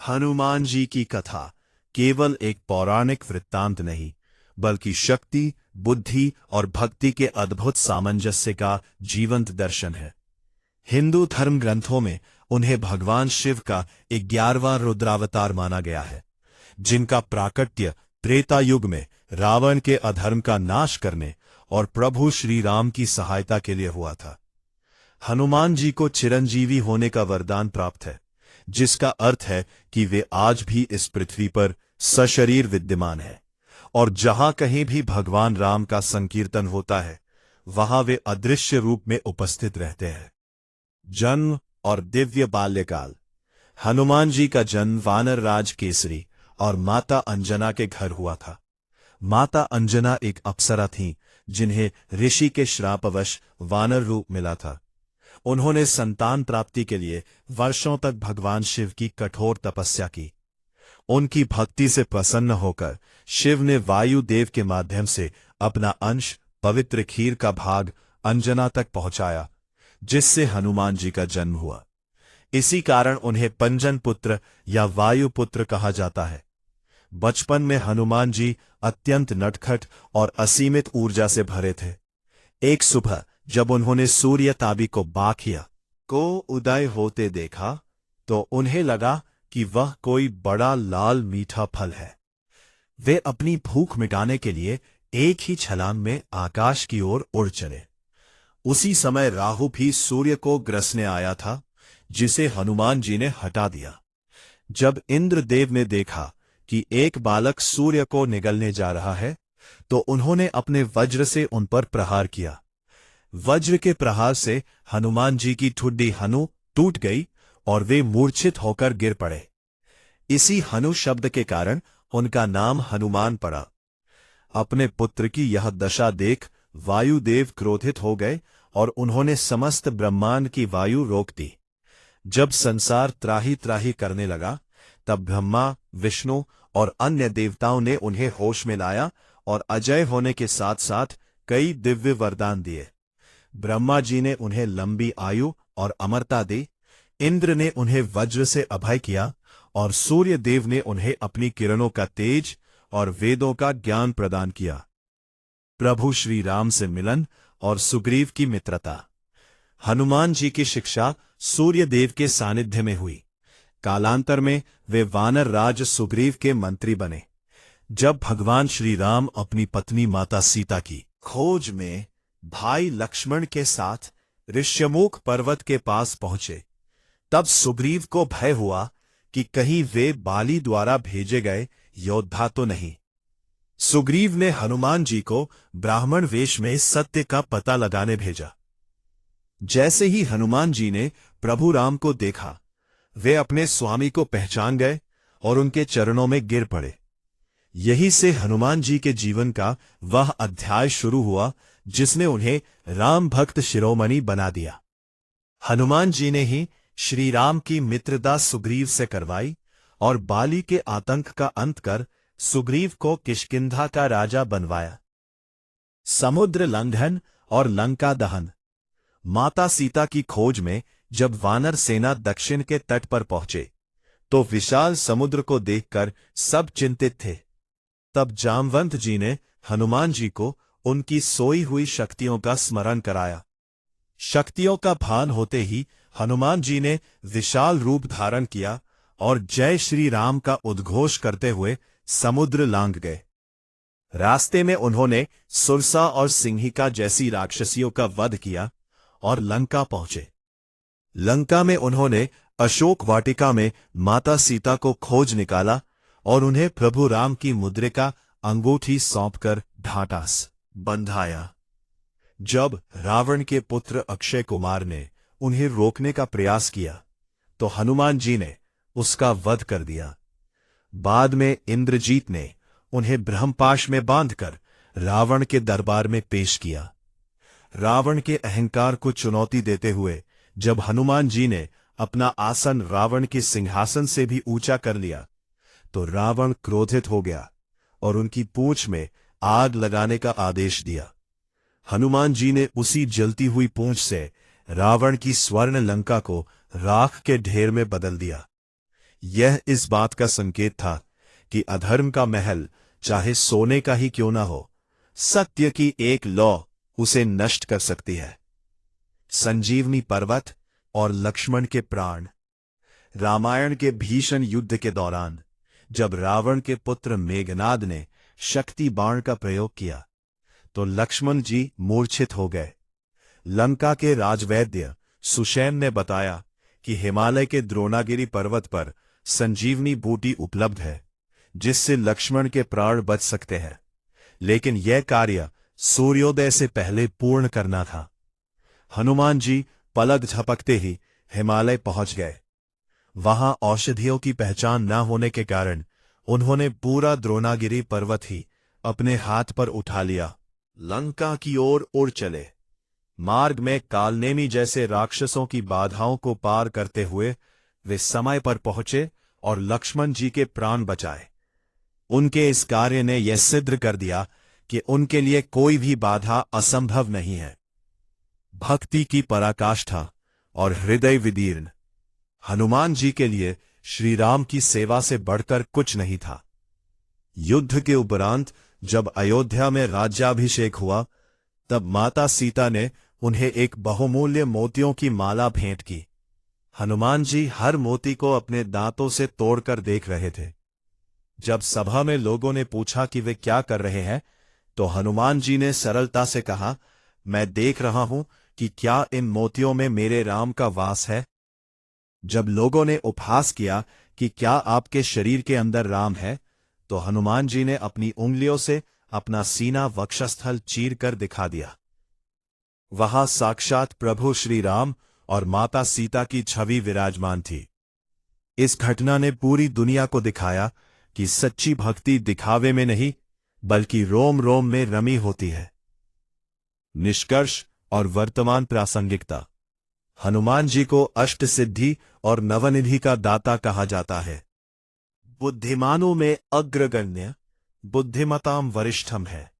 हनुमान जी की कथा केवल एक पौराणिक वृत्तांत नहीं, बल्कि शक्ति, बुद्धि और भक्ति के अद्भुत सामंजस्य का जीवंत दर्शन है। हिंदू धर्म ग्रंथों में उन्हें भगवान शिव का 11वां रुद्रावतार माना गया है, जिनका प्राकट्य त्रेता युग में रावण के अधर्म का नाश करने और प्रभु श्री राम की सहायता के लिए हुआ था। हनुमान जी को चिरंजीवी होने का वरदान प्राप्त है, जिसका अर्थ है कि वे आज भी इस पृथ्वी पर सशरीर विद्यमान है, और जहां कहीं भी भगवान राम का संकीर्तन होता है, वहां वे अदृश्य रूप में उपस्थित रहते हैं। जन्म और दिव्य बाल्यकाल। हनुमान जी का जन्म वानर राज केसरी और माता अंजना के घर हुआ था। माता अंजना एक अप्सरा थीं, जिन्हें ऋषि के श्रापवश वानर रूप मिला था। उन्होंने संतान प्राप्ति के लिए वर्षों तक भगवान शिव की कठोर तपस्या की। उनकी भक्ति से प्रसन्न होकर शिव ने वायु देव के माध्यम से अपना अंश, पवित्र खीर का भाग अंजना तक पहुंचाया, जिससे हनुमान जी का जन्म हुआ। इसी कारण उन्हें पंजन पुत्र या वायु पुत्र कहा जाता है। बचपन में हनुमान जी अत्यंत नटखट और असीमित ऊर्जा से भरे थे। एक सुबह जब उन्होंने सूर्य ताबी को बाखिया को उदय होते देखा, तो उन्हें लगा कि वह कोई बड़ा लाल मीठा फल है। वे अपनी भूख मिटाने के लिए एक ही छलांग में आकाश की ओर उड़ चले। उसी समय राहु भी सूर्य को ग्रसने आया था, जिसे हनुमान जी ने हटा दिया। जब इंद्रदेव ने देखा कि एक बालक सूर्य को निगलने जा रहा है, तो उन्होंने अपने वज्र से उन पर प्रहार किया। वज्र के प्रहार से हनुमान जी की ठुड्डी हनु टूट गई और वे मूर्छित होकर गिर पड़े। इसी हनु शब्द के कारण उनका नाम हनुमान पड़ा। अपने पुत्र की यह दशा देख वायुदेव क्रोधित हो गए और उन्होंने समस्त ब्रह्मांड की वायु रोक दी। जब संसार त्राही त्राही करने लगा, तब ब्रह्मा, विष्णु और अन्य देवताओं ने उन्हें होश में लाया और अजय होने के साथ साथ कई दिव्य वरदान दिए। ब्रह्मा जी ने उन्हें लंबी आयु और अमरता दी, इंद्र ने उन्हें वज्र से अभय किया और सूर्य देव ने उन्हें अपनी किरणों का तेज और वेदों का ज्ञान प्रदान किया। प्रभु श्री राम से मिलन और सुग्रीव की मित्रता। हनुमान जी की शिक्षा सूर्य देव के सानिध्य में हुई। कालांतर में वे वानर राज सुग्रीव के मंत्री बने। जब भगवान श्री राम अपनी पत्नी माता सीता की खोज में भाई लक्ष्मण के साथ ऋष्यमुख पर्वत के पास पहुंचे, तब सुग्रीव को भय हुआ कि कहीं वे बाली द्वारा भेजे गए योद्धा तो नहीं। सुग्रीव ने हनुमान जी को ब्राह्मण वेश में सत्य का पता लगाने भेजा। जैसे ही हनुमान जी ने प्रभु राम को देखा, वे अपने स्वामी को पहचान गए और उनके चरणों में गिर पड़े। यही से हनुमान जी के जीवन का वह अध्याय शुरू हुआ जिसने उन्हें राम भक्त शिरोमणि बना दिया। हनुमान जी ने ही श्री राम की मित्रता सुग्रीव से करवाई और बाली के आतंक का अंत कर सुग्रीव को किष्किंधा का राजा बनवाया। समुद्र लंघन और लंका दहन। माता सीता की खोज में जब वानर सेना दक्षिण के तट पर पहुंचे, तो विशाल समुद्र को देखकर सब चिंतित थे। तब जामवंत जी ने हनुमान जी को उनकी सोई हुई शक्तियों का स्मरण कराया। शक्तियों का भान होते ही हनुमान जी ने विशाल रूप धारण किया और जय श्री राम का उद्घोष करते हुए समुद्र लांघ गए। रास्ते में उन्होंने सुरसा और सिंहिका जैसी राक्षसियों का वध किया और लंका पहुंचे। लंका में उन्होंने अशोक वाटिका में माता सीता को खोज निकाला और उन्हें प्रभु राम की मुद्रिका अंगूठी सौंपकर ढांढस बंधाया। जब रावण के पुत्र अक्षय कुमार ने उन्हें रोकने का प्रयास किया, तो हनुमान जी ने उसका वध कर दिया। बाद में इंद्रजीत ने उन्हें ब्रह्मपाश में बांधकर रावण के दरबार में पेश किया। रावण के अहंकार को चुनौती देते हुए जब हनुमान जी ने अपना आसन रावण के सिंहासन से भी ऊंचा कर लिया, तो रावण क्रोधित हो गया और उनकी पूंछ में आग लगाने का आदेश दिया। हनुमान जी ने उसी जलती हुई पूंछ से रावण की स्वर्ण लंका को राख के ढेर में बदल दिया। यह इस बात का संकेत था कि अधर्म का महल चाहे सोने का ही क्यों ना हो, सत्य की एक लौ उसे नष्ट कर सकती है। संजीवनी पर्वत और लक्ष्मण के प्राण। रामायण के भीषण युद्ध के दौरान जब रावण के पुत्र मेघनाद ने शक्ति बाण का प्रयोग किया तो लक्ष्मण जी मूर्छित हो गए। लंका के राजवैद्य सुषेण ने बताया कि हिमालय के द्रोणागिरी पर्वत पर संजीवनी बूटी उपलब्ध है, जिससे लक्ष्मण के प्राण बच सकते हैं। लेकिन यह कार्य सूर्योदय से पहले पूर्ण करना था। हनुमान जी पलक झपकते ही हिमालय पहुंच गए। वहां औषधियों की पहचान न होने के कारण उन्होंने पूरा द्रोणागिरी पर्वत ही अपने हाथ पर उठा लिया। लंका की ओर उड़ चले। मार्ग में कालनेमी जैसे राक्षसों की बाधाओं को पार करते हुए वे समय पर पहुंचे और लक्ष्मण जी के प्राण बचाए। उनके इस कार्य ने यह सिद्ध कर दिया कि उनके लिए कोई भी बाधा असंभव नहीं है। भक्ति की पराकाष्ठा और हृदय विदीर्ण। हनुमान जी के लिए श्री राम की सेवा से बढ़कर कुछ नहीं था। युद्ध के उपरांत जब अयोध्या में राज्याभिषेक हुआ, तब माता सीता ने उन्हें एक बहुमूल्य मोतियों की माला भेंट की। हनुमान जी हर मोती को अपने दांतों से तोड़कर देख रहे थे। जब सभा में लोगों ने पूछा कि वे क्या कर रहे हैं, तो हनुमान जी ने सरलता से कहा, मैं देख रहा हूं कि क्या इन मोतियों में मेरे राम का वास है। जब लोगों ने उपहास किया कि क्या आपके शरीर के अंदर राम है, तो हनुमान जी ने अपनी उंगलियों से अपना सीना वक्षस्थल चीर कर दिखा दिया। वहां साक्षात प्रभु श्री राम और माता सीता की छवि विराजमान थी। इस घटना ने पूरी दुनिया को दिखाया कि सच्ची भक्ति दिखावे में नहीं, बल्कि रोम रोम में रमी होती है। निष्कर्ष और वर्तमान प्रासंगिकता। हनुमान जी को अष्ट सिद्धि और नवनिधि का दाता कहा जाता है। बुद्धिमानों में अग्रगण्य, बुद्धिमताम वरिष्ठम है।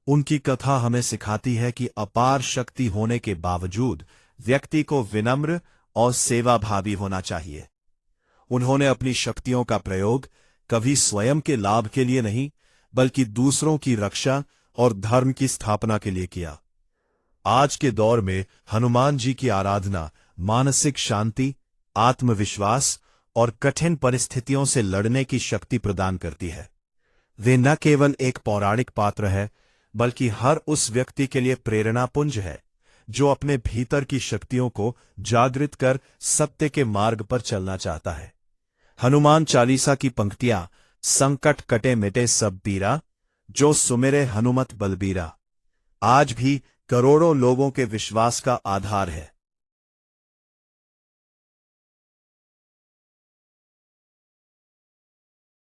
उनकी कथा हमें सिखाती है कि अपार शक्ति होने के बावजूद व्यक्ति को विनम्र और सेवाभावी होना चाहिए। उन्होंने अपनी शक्तियों का प्रयोग कभी स्वयं के लाभ के लिए नहीं, बल्कि दूसरों की रक्षा और धर्म की स्थापना के लिए किया। आज के दौर में हनुमान जी की आराधना मानसिक शांति, आत्मविश्वास और कठिन परिस्थितियों से लड़ने की शक्ति प्रदान करती है। वे न केवल एक पौराणिक पात्र है, बल्कि हर उस व्यक्ति के लिए प्रेरणापुंज है जो अपने भीतर की शक्तियों को जागृत कर सत्य के मार्ग पर चलना चाहता है। हनुमान चालीसा की पंक्तियां, संकट कटे मिटे सब पीरा, जो सुमिरे हनुमत बलबीरा, आज भी करोड़ों लोगों के विश्वास का आधार है।